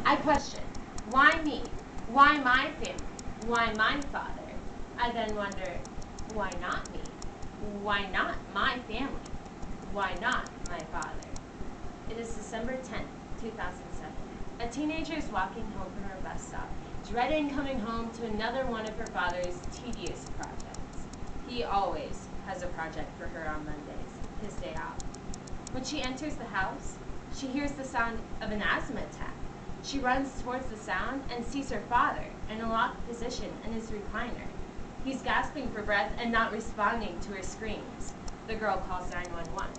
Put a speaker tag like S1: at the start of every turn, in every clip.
S1: I question, why me? Why my family? Why my father? I then wonder, why not me? Why not my family? Why not my father? It is December 10th, 2007. A teenager is walking home from her bus stop, dreading coming home to another one of her father's tedious projects. He always has a project for her on Mondays, his day off. When she enters the house, she hears the sound of an asthma attack. She runs towards the sound and sees her father in a locked position in his recliner. He's gasping for breath and not responding to her screams. The girl calls 911.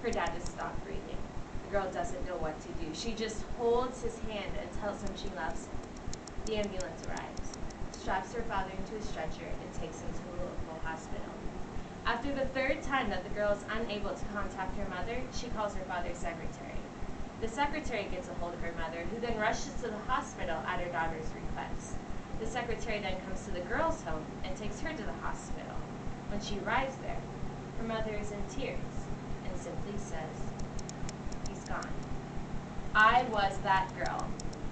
S1: Her dad has stopped breathing. The girl doesn't know what to do. She just holds his hand and tells him she loves him. The ambulance arrives, straps her father into a stretcher, and takes him to the local hospital. After the third time that the girl is unable to contact her mother, she calls her father's secretary. The secretary gets a hold of her mother, who then rushes to the hospital at her daughter's request. The secretary then comes to the girl's home and takes her to the hospital. When she arrives there, her mother is in tears and simply says, "He's gone. I was that girl.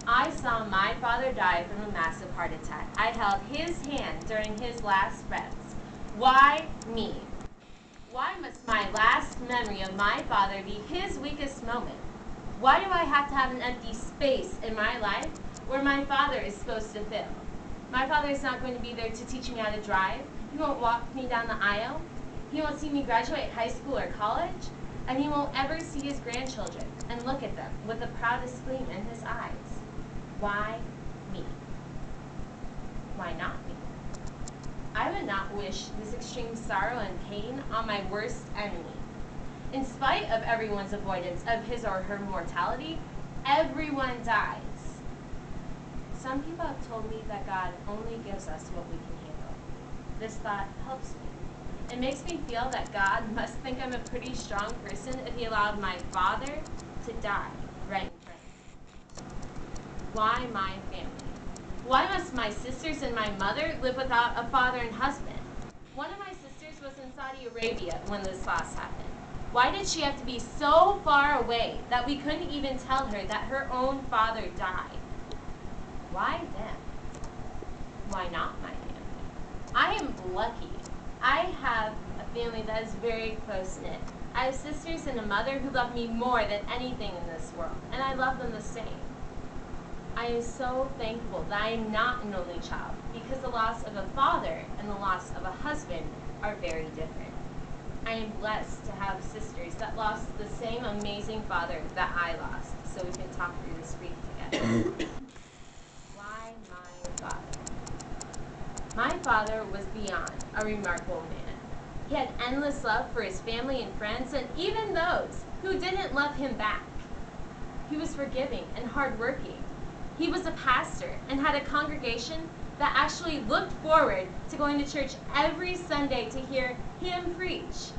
S1: I saw my father die from a massive heart attack. I held his hand during his last breaths. Why me? Why must my last memory of my father be his weakest moment? Why do I have to have an empty space in my life where my father is supposed to fill? My father is not going to be there to teach me how to drive. He won't walk me down the aisle. He won't see me graduate high school or college. And he won't ever see his grandchildren and look at them with the proudest gleam in his eyes. Why me? Why not me? I would not wish this extreme sorrow and pain on my worst enemy. In spite of everyone's avoidance of his or her mortality, everyone dies. Some people have told me that God only gives us what we can handle. This thought helps me. It makes me feel that God must think I'm a pretty strong person if he allowed my father to die right in front of me. Why my family? Why must my sisters and my mother live without a father and husband? One of my sisters was in Saudi Arabia when this loss happened. Why did she have to be so far away that we couldn't even tell her that her own father died? Why them? Why not my family? I am lucky. I have a family that is very close-knit. I have sisters and a mother who love me more than anything in this world, and I love them the same. I am so thankful that I am not an only child, because the loss of a father and the loss of a husband are very different. I am blessed to have sisters that lost the same amazing father that I lost, so we can talk through this grief together. Why my father? My father was beyond a remarkable man. He had endless love for his family and friends, and even those who didn't love him back. He was forgiving and hardworking. He was a pastor and had a congregation that actually looked forward to going to church every Sunday to hear him preach.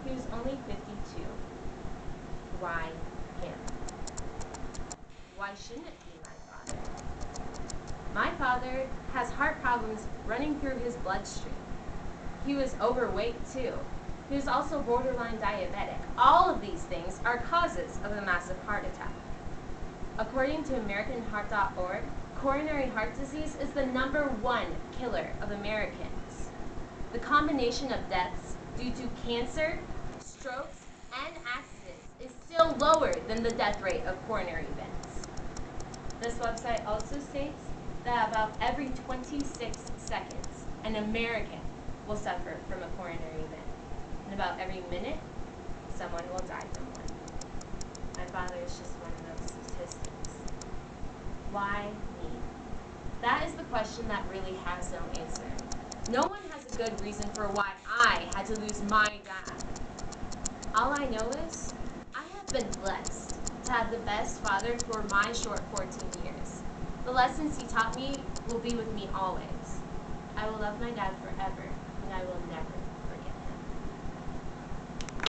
S1: He was only 52. Why him? Why shouldn't it be my father? My father has heart problems running through his bloodstream. He was overweight too. He was also borderline diabetic. All of these things are causes of a massive heart attack. According to AmericanHeart.org, coronary heart disease is the #1 killer of Americans. The combination of deaths due to cancer, strokes, and accidents is still lower than the death rate of coronary events. This website also states that about every 26 seconds, an American will suffer from a coronary event. And about every minute, someone will die from one. My father is just one of those statistics. Why me? That is the question that really has no answer. No one has a good reason for why I had to lose my dad. All I know is I have been blessed to have the best father for my short 14 years. The lessons he taught me will be with me always. I will love my dad forever, and I will never